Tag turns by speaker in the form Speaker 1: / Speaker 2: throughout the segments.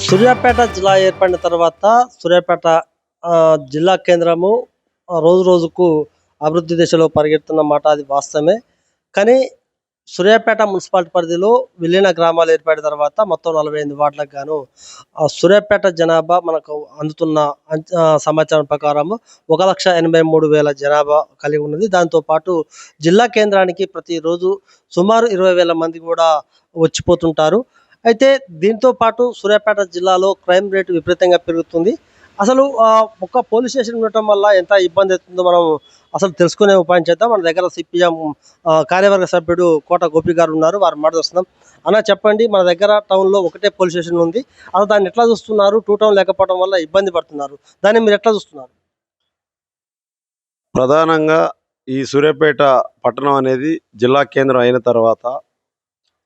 Speaker 1: సూర్యాపేట జిల్లా ఏర్పడిన తర్వాత సూర్యాపేట జిల్లా కేంద్రము రోజు రోజుకు అభివృద్ధి దిశలో పరిగెడుతున్న మాట అది వాస్తవమే. కానీ సూర్యాపేట మున్సిపాలిటీ పరిధిలో విలీన గ్రామాలు ఏర్పడిన తర్వాత మొత్తం 48 వార్డులకు గాను సూర్యాపేట జనాభా మనకు అందుతున్న సమాచారం ప్రకారం 1,83,000 జనాభా కలిగి ఉన్నది. దాంతోపాటు జిల్లా కేంద్రానికి ప్రతిరోజు సుమారు 20,000 మంది కూడా వచ్చిపోతుంటారు. అయితే దీంతో పాటు సూర్యాపేట జిల్లాలో క్రైమ్ రేటు విపరీతంగా పెరుగుతుంది. అసలు ఒక్క పోలీస్ స్టేషన్ ఉండటం వల్ల ఎంత ఇబ్బంది అవుతుందో మనం అసలు తెలుసుకునే ఉపాయం చేద్దాం. మన దగ్గర సిపిఎం కార్యవర్గ సభ్యుడు కోట గోపి గారు ఉన్నారు. వారు మాట్లాడుతున్నాం. అన్న చెప్పండి, మన దగ్గర టౌన్లో ఒకటే పోలీస్ స్టేషన్ ఉంది. అసలు దాన్ని ఎట్లా చూస్తున్నారు? టూ టౌన్ లేకపోవడం వల్ల ఇబ్బంది పడుతున్నారు. దాన్ని మీరు ఎట్లా చూస్తున్నారు?
Speaker 2: ప్రధానంగా ఈ సూర్యాపేట పట్టణం అనేది జిల్లా కేంద్రం అయిన తర్వాత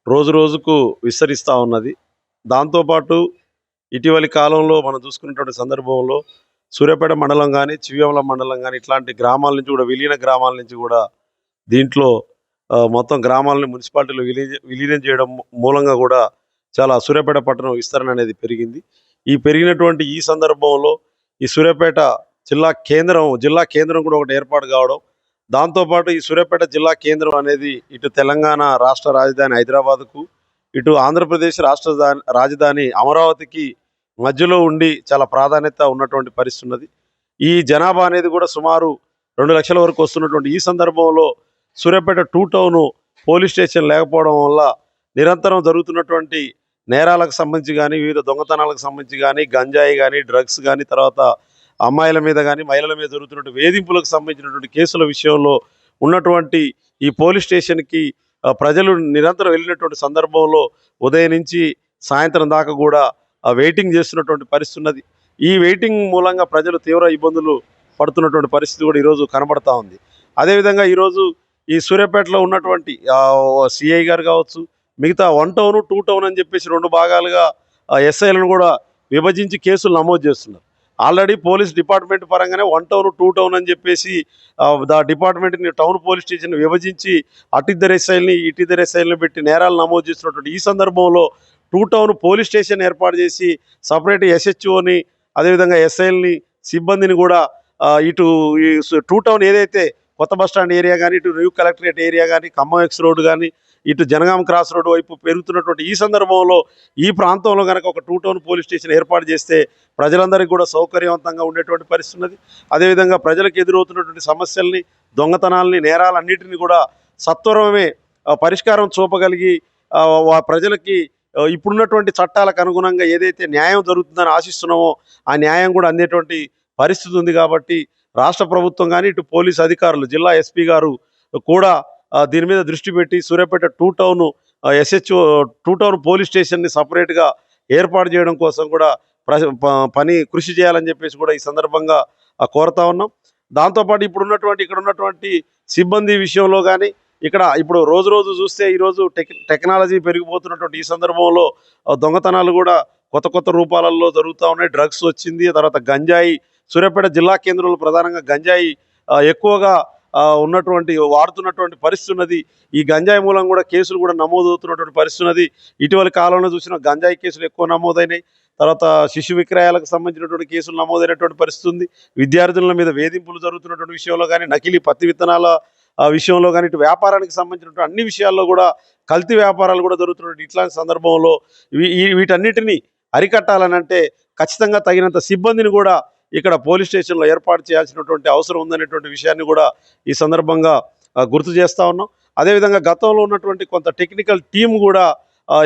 Speaker 2: రోజు రోజుకు విస్తరిస్తూ ఉన్నది. దాంతోపాటు ఇటీవలి కాలంలో మనం చూసుకున్నటువంటి సందర్భంలో సూర్యాపేట మండలం కానీ, చివ్వేముల మండలం కానీ ఇట్లాంటి గ్రామాల నుంచి కూడా, విలీన గ్రామాల నుంచి కూడా దీంట్లో మొత్తం గ్రామాలని మున్సిపాలిటీలో విలీనం చేయడం మూలంగా కూడా చాలా సూర్యాపేట పట్టణం విస్తరణ అనేది పెరిగింది. ఈ పెరిగినటువంటి ఈ సందర్భంలో ఈ సూర్యాపేట జిల్లా కేంద్రం కూడా ఒకటి ఏర్పాటు కావడం, దాంతోపాటు ఈ సూర్యాపేట జిల్లా కేంద్రం అనేది ఇటు తెలంగాణ రాష్ట్ర రాజధాని హైదరాబాద్కు, ఇటు ఆంధ్రప్రదేశ్ రాష్ట్ర రాజధాని అమరావతికి మధ్యలో ఉండి చాలా ప్రాధాన్యత ఉన్నటువంటి పరిస్థితి ఉన్నది. ఈ జనాభా అనేది కూడా సుమారు 2 లక్షల వరకు వస్తున్నటువంటి ఈ సందర్భంలో Suryapet two town police station లేకపోవడం వల్ల నిరంతరం జరుగుతున్నటువంటి నేరాలకు సంబంధించి కానీ, వివిధ దొంగతనాలకు సంబంధించి కానీ, గంజాయి కానీ, డ్రగ్స్ కానీ, తర్వాత అమ్మాయిల మీద కానీ మహిళల మీద జరుగుతున్నటువంటి వేధింపులకు సంబంధించినటువంటి కేసుల విషయంలో ఉన్నటువంటి ఈ పోలీస్ స్టేషన్కి ప్రజలు నిరంతరం వెళ్ళినటువంటి సందర్భంలో ఉదయం నుంచి సాయంత్రం దాకా కూడా వెయిటింగ్ చేస్తున్నటువంటి పరిస్థితి ఉన్నది. ఈ వెయిటింగ్ మూలంగా ప్రజలు తీవ్ర ఇబ్బందులు పడుతున్నటువంటి పరిస్థితి కూడా ఈరోజు కనబడతా ఉంది. అదేవిధంగా ఈరోజు ఈ సూర్యాపేటలో ఉన్నటువంటి సిఐ గారు కావచ్చు, మిగతా 1 టౌన్ 2 టౌన్ అని చెప్పేసి 2 భాగాలుగా ఎస్ఐలను కూడా విభజించి కేసులు నమోదు చేస్తున్నారు. ఆల్రెడీ పోలీస్ డిపార్ట్మెంట్ పరంగానే 1 టౌన్ 2 టౌన్ అని చెప్పేసి డిపార్ట్మెంట్ని టౌన్ పోలీస్ స్టేషన్ విభజించి అటిద్దరు ఎస్ఐల్ని ఇటిద్దరు ఎస్ఐల్ని పెట్టి నేరాలు నమోదు చేస్తున్నటువంటి ఈ సందర్భంలో 2 టౌన్ పోలీస్ స్టేషన్ ఏర్పాటు చేసి సపరేట్ ఎస్హెచ్ఓని, అదేవిధంగా ఎస్ఐల్ని, సిబ్బందిని కూడా ఇటు ఈ 2 టౌన్ ఏదైతే కొత్త బస్టాండ్ ఏరియా కానీ, ఇటు న్యూ కలెక్టరేట్ ఏరియా కానీ, ఖమ్మం ఎక్స్ రోడ్ కానీ, ఇటు జనగాం క్రాస్ రోడ్ వైపు పెరుగుతున్నటువంటి ఈ సందర్భంలో ఈ ప్రాంతంలో కనుక ఒక 2 టౌన్ పోలీస్ స్టేషన్ ఏర్పాటు చేస్తే ప్రజలందరికీ కూడా సౌకర్యవంతంగా ఉండేటువంటి పరిస్థితి ఉన్నది. అదేవిధంగా ప్రజలకు ఎదురవుతున్నటువంటి సమస్యల్ని, దొంగతనాల్ని, నేరాలన్నింటినీ కూడా సత్వరమే పరిష్కారం చూపగలిగి ప్రజలకి ఇప్పుడున్నటువంటి చట్టాలకు అనుగుణంగా ఏదైతే న్యాయం జరుగుతుందని ఆశిస్తున్నామో ఆ న్యాయం కూడా అందేటువంటి పరిస్థితి ఉంది. కాబట్టి రాష్ట్ర ప్రభుత్వం కానీ, ఇటు పోలీస్ అధికారులు, జిల్లా ఎస్పీ గారు కూడా దీని మీద దృష్టి పెట్టి Suryapet 2 town SHO 2 town police స్టేషన్ని సపరేట్గా ఏర్పాటు చేయడం కోసం కూడా కృషి చేయాలని చెప్పేసి కూడా ఈ సందర్భంగా కోరుతా ఉన్నాం. దాంతోపాటు ఇక్కడ ఉన్నటువంటి సిబ్బంది విషయంలో కానీ, ఇప్పుడు రోజు చూస్తే ఈరోజు టెక్నాలజీ పెరిగిపోతున్నటువంటి ఈ సందర్భంలో దొంగతనాలు కూడా కొత్త రూపాలలో జరుగుతూ ఉన్నాయి. డ్రగ్స్ వచ్చింది, తర్వాత గంజాయి. సూర్యాపేట జిల్లా కేంద్రంలో ప్రధానంగా గంజాయి ఎక్కువగా వాడుతున్నటువంటి పరిస్థితి ఉన్నది. ఈ గంజాయి మూలం కూడా కేసులు కూడా నమోదవుతున్నటువంటి పరిస్థితి ఉన్నది. ఇటీవలి కాలంలో చూసిన గంజాయి కేసులు ఎక్కువ నమోదైనాయి. తర్వాత శిశు విక్రయాలకు సంబంధించినటువంటి కేసులు నమోదైనటువంటి పరిస్థితి ఉంది. విద్యార్థుల మీద వేధింపులు జరుగుతున్నటువంటి విషయంలో కానీ, నకిలీ పత్తి విత్తనాల విషయంలో కానీ, ఇటు వ్యాపారానికి సంబంధించినటువంటి అన్ని విషయాల్లో కూడా కల్తీ వ్యాపారాలు కూడా జరుగుతున్నటువంటి ఇట్లాంటి సందర్భంలో వీటన్నిటిని అరికట్టాలనంటే ఖచ్చితంగా తగినంత సిబ్బందిని కూడా ఇక్కడ పోలీస్ స్టేషన్లో ఏర్పాటు చేయాల్సినటువంటి అవసరం ఉందనేటువంటి విషయాన్ని కూడా ఈ సందర్భంగా గుర్తు చేస్తూ ఉన్నాం. అదేవిధంగా గతంలో ఉన్నటువంటి కొంత టెక్నికల్ టీం కూడా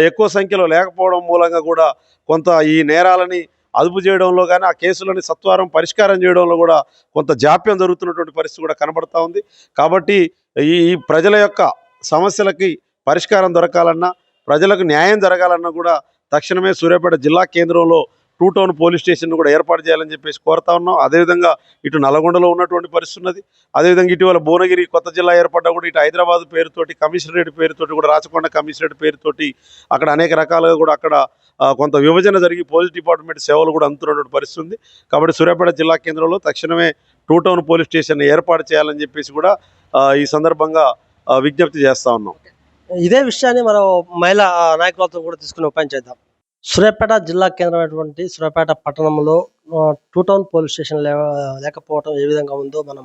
Speaker 2: ఎక్కువ సంఖ్యలో లేకపోవడం మూలంగా కూడా కొంత ఈ నేరాలని అదుపు చేయడంలో కానీ, ఆ కేసులని సత్వరం పరిష్కారం చేయడంలో కూడా కొంత జాప్యం జరుగుతున్నటువంటి పరిస్థితి కూడా కనబడతా ఉంది. కాబట్టి ఈ ప్రజల యొక్క సమస్యలకి పరిష్కారం దొరకాలన్నా, ప్రజలకు న్యాయం జరగాలన్నా కూడా తక్షణమే సూర్యాపేట జిల్లా కేంద్రంలో 2 టౌన్ పోలీస్ స్టేషన్ కూడా ఏర్పాటు చేయాలని చెప్పేసి కోరుతా ఉన్నాం. అదేవిధంగా ఇటు నల్గొండలో ఉన్నటువంటి పరిస్థితి ఉన్నది. అదేవిధంగా ఇటీవల భువనగిరి కొత్త జిల్లా ఏర్పడ్డా కూడా ఇటు హైదరాబాద్ పేరుతోటి, కమిషనరేట్ పేరుతోటి కూడా, రాచకొండ కమిషనరేట్ పేరుతోటి అక్కడ అనేక రకాలుగా కూడా అక్కడ కొంత విభజన జరిగి పోలీస్ డిపార్ట్మెంట్ సేవలు కూడా అందుతున్నటువంటి పరిస్థితి ఉంది. కాబట్టి సూర్యాపేట జిల్లా కేంద్రంలో తక్షణమే 2 టౌన్ పోలీస్ స్టేషన్ ఏర్పాటు చేయాలని చెప్పేసి కూడా ఈ సందర్భంగా విజ్ఞప్తి చేస్తూ ఉన్నాం.
Speaker 1: ఇదే విషయాన్ని మనం మహిళా నాయకులతో కూడా తీసుకునే ఉపాయం చేద్దాం. సూర్యాపేట జిల్లా కేంద్రమైనటువంటి సూర్యాపేట పట్టణంలో టూ టౌన్ పోలీస్ స్టేషన్ లేకపోవడం ఏ విధంగా ఉందో మనం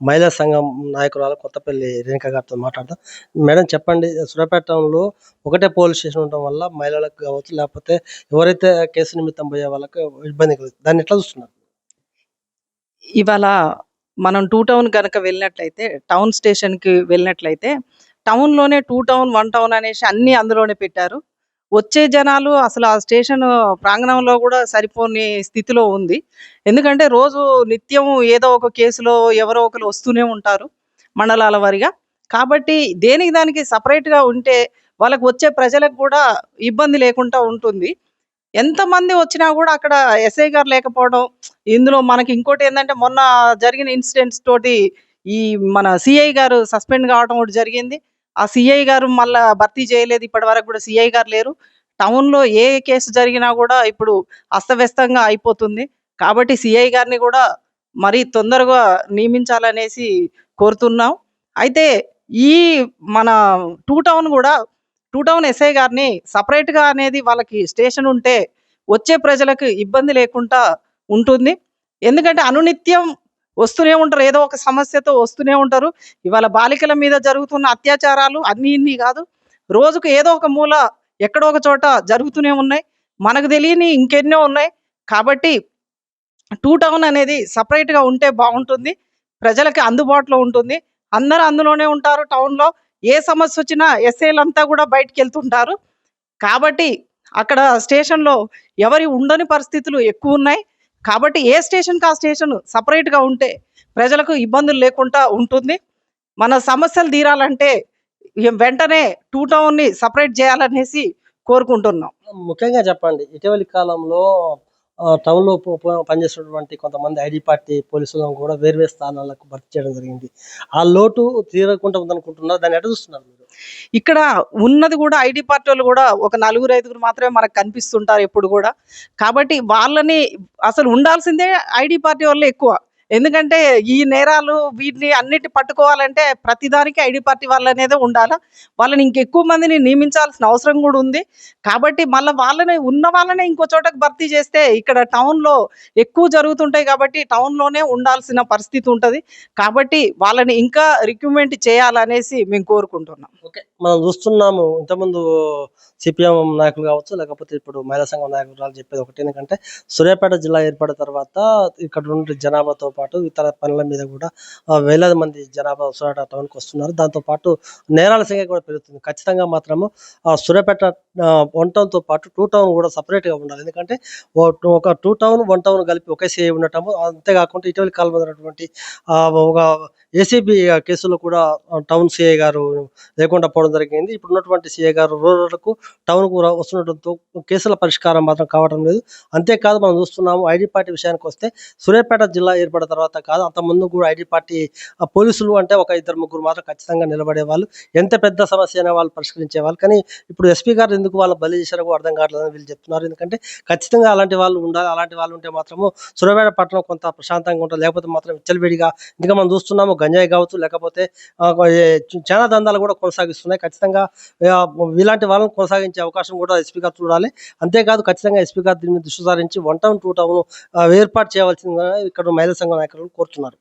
Speaker 1: మహిళా సంఘం నాయకురాలు కొత్తపల్లి రేణుక గారితో మాట్లాడదాం. మేడం చెప్పండి, సూర్యాపేట టౌన్లో ఒకటే పోలీస్ స్టేషన్ ఉండడం వల్ల మహిళలకు కావచ్చు, లేకపోతే ఎవరైతే కేసు నిమిత్తం పోయే వాళ్ళకి ఇబ్బంది కలుగుతుంది, దాన్ని ఎట్లా చూస్తున్నారు?
Speaker 3: ఇవాళ మనం టూ టౌన్ గనక వెళ్ళినట్లయితే, టౌన్ స్టేషన్‌కి వెళ్ళినట్లయితే, టౌన్‌లోనే టూ టౌన్, వన్ టౌన్ అనేసి అన్నీ అందులోనే పెట్టారు. వచ్చే జనాలు అసలు ఆ స్టేషన్ ప్రాంగణంలో గూడా సరిపోని స్థితిలో ఉంది. ఎందుకంటే రోజు నిత్యం ఏదో ఒక కేసులో ఎవరో ఒకరు వస్తూనే ఉంటారు మండలాల వారీగా. కాబట్టి దేనికి దానికి సెపరేట్‌గా ఉంటే వాళ్ళకి వచ్చే ప్రజలకు గూడా ఇబ్బంది లేకుండా ఉంటుంది. ఎంతమంది వచ్చినా గూడా అక్కడ ఎస్ఐ గారు లేకపోవడం, ఇందులో మనకి ఇంకోటేందంటే మొన్న జరిగిన ఇన్సిడెంట్స్ తోటి ఈ మన సీఐ గారు సస్పెండ్ కావడం ఒకటి జరిగింది. ఆ సీఐ గారు మళ్ళా భర్తీ చేయలేదు. ఇప్పటివరకు గూడా సీఐ గారు లేరు. టౌన్‌లో ఏ కేసు జరిగినా గూడా ఇప్పుడు అస్తవ్యస్తంగా అయిపోతుంది. కాబట్టి సీఐ గారిని గూడా మరీ తొందరగా నియమించాలనేసి కోరుతున్నాం. అయితే ఈ మన టూ టౌన్ గూడా టూ టౌన్ ఎస్ఐ గారిని సెపరేట్‌గా అనేది వాళ్ళకి స్టేషన్ ఉంటే వచ్చే ప్రజలకు ఇబ్బంది లేకుండా ఉంటుంది. ఎందుకంటే అనునిత్యం వస్తూనే ఉంటారు. ఏదో ఒక సమస్యతో వస్తూనే ఉంటారు. ఇవాళ బాలికల మీద జరుగుతున్న అత్యాచారాలు అన్నీ ఇన్ని గాదు. రోజుకు ఏదో ఒక మూల ఎక్కడో ఒక చోట జరుగుతూనే ఉన్నాయి. మనకు తెలియని ఇంకెన్నో ఉన్నాయి. కాబట్టి టూ టౌన్ అనేది సెపరేట్‌గా ఉంటే బావుంటుంది. ప్రజలకి అందుబాటులో ఉంటుంది. అందరూ అందులోనే ఉంటారు టౌన్‌లో. ఏ సమస్యొచ్చినా ఎస్ఐలంతా గూడా బయటికెళ్తుంటారు. కాబట్టి అక్కడ స్టేషన్‌లో ఎవరి ఉండని పరిస్థితులు ఎక్కువున్నాయి. కాబట్టి ఏ స్టేషన్‌కి ఆ స్టేషన్ సెపరేట్‌గా ఉంటే ప్రజలకు ఇబ్బందులు లేకుండా ఉంటుంది. మన సమస్యలు తీరాలంటే వెంటనే టూ టౌన్‌ని సెపరేట్ జేయాలనేసి కోరుకుంటున్నాం.
Speaker 1: ముఖ్యంగా చెప్పండి, ఇటీవలి కాలంలో టౌన్‌లో పనిచేస్తున్నటువంటి కొంతమంది ఐడీ పార్టీ పోలీసులను కూడా వేర్వేరు స్థానాలకు భర్తీ చేయడం జరిగింది. ఆ లోటు తీరకుండా ఉందనుకుంటున్నారు. దాన్ని ఎట్లా చూస్తున్నారు మీరు?
Speaker 3: ఇక్కడ ఉన్నది గూడా ఐడీ పార్టోళ్ళు గూడా ఒక నలుగురు, ఐదుగురు మాత్రమే మనకు కనిపిస్తుంటారు ఎప్పుడు గూడా. కాబట్టి వాళ్ళని అసలు ఉండాల్సిందే ఐడీ పార్టీ వాళ్ళే ఎక్కువ. ఎందుకంటే ఈ నేరాలు వీటిని అన్నిటి పట్టుకోవాలంటే ప్రతిదానికి ఐడీ పార్టీ వాళ్ళనేదే ఉండాలా. వాళ్ళని ఇంకెక్కువ మందిని నియమించాల్సిన అవసరం గూడా ఉంది. కాబట్టి మళ్ళా ఉన్న వాళ్ళనే ఇంకో చోటకి భర్తీ చేస్తే ఇక్కడ టౌన్‌లో ఎక్కువ జరుగుతుంటాయి కాబట్టి టౌన్‌లోనే ఉండాల్సిన పరిస్థితి ఉంటది. కాబట్టి వాళ్ళని ఇంకా రిక్రూట్‌మెంట్ చేయాలనేసి మేము కోరుకుంటున్నాం.
Speaker 1: ఓకే. మనం చూస్తున్నాము, ఇంతకుముందు సిపిఎం నాయకులు కావచ్చు, లేకపోతే ఇప్పుడు మహిళా సంఘం నాయకురాలు చెప్పేది ఒకటి ఏంటంటే, సూర్యాపేట జిల్లా ఏర్పడిన తర్వాత ఇక్కడ ఉన్న జనాభాతో పాటు ఇతర పనుల మీద కూడా వేలాది మంది జనాభా సూర్యాపేట టౌన్‌కి వస్తున్నారు. దాంతో పాటు నేరాల సంఖ్య కూడా పెరుగుతుంది. ఖచ్చితంగా మాత్రము సూర్యాపేట వన్ టౌన్‌తో పాటు టూ టౌన్ కూడా సెపరేట్‌గా ఉండాలి. ఎందుకంటే ఒక టూ టౌన్, వన్ టౌన్ కలిపి ఒకే సీఐ ఉండటము, అంతేకాకుండా ఇటీవలి కాలంలో జరిగినటువంటి ఒక ఏసీబీ కేసులో కూడా టౌన్ సీఐ గారు లేకుండా పోవడం జరిగింది. ఇప్పుడున్నటువంటి సీఐ గారు రూరల్‌కు, టౌన్‌కు వస్తుండటంతో కేసుల పరిష్కారం మాత్రం కావడం లేదు. అంతేకాదు, మనం చూస్తున్నాము ఐడీ పార్టీ విషయానికొస్తే సూర్యాపేట జిల్లా ఏర్పడిన తర్వాత కాదు, అంతకుముందు కూడా ఐడీ పార్టీ పోలీసులు అంటే ఒక ఇద్దరు ముగ్గురు మాత్రం ఖచ్చితంగా నిలబడేవాళ్ళు. ఎంత పెద్ద సమస్య అయినా వాళ్ళు పరిష్కరించేవాళ్ళు. కానీ ఇప్పుడు ఎస్పీ గారు ఎందుకు వాళ్ళ బలి చేశారో కూడా అర్థం కావట్లేదని వీళ్ళు చెప్తున్నారు. ఎందుకంటే ఖచ్చితంగా అలాంటి వాళ్ళు ఉండాలి. అలాంటి వాళ్ళు ఉంటే మాత్రము సూర్యాపేట పట్టణం కొంత ప్రశాంతంగా ఉంటుంది. లేకపోతే మాత్రం విచ్చలవిడిగా ఇంకా మనం చూస్తున్నాము గంజాయి కావచ్చు, లేకపోతే చాలా దందాలు కూడా కొనసాగిస్తున్నాయి. ఖచ్చితంగా ఇలాంటి వాళ్ళని కొనసాగించే అవకాశం కూడా ఎస్పీ గారు చూడాలి. అంతేకాదు, ఖచ్చితంగా ఎస్పీ గారు దీని మీద దృష్టి సారించి వన్ టౌన్, టూ టౌన్ ఏర్పాటు చేయవలసిందిగా ఇక్కడ మహిళా సంఘం నాయకులు కోరుతున్నారు.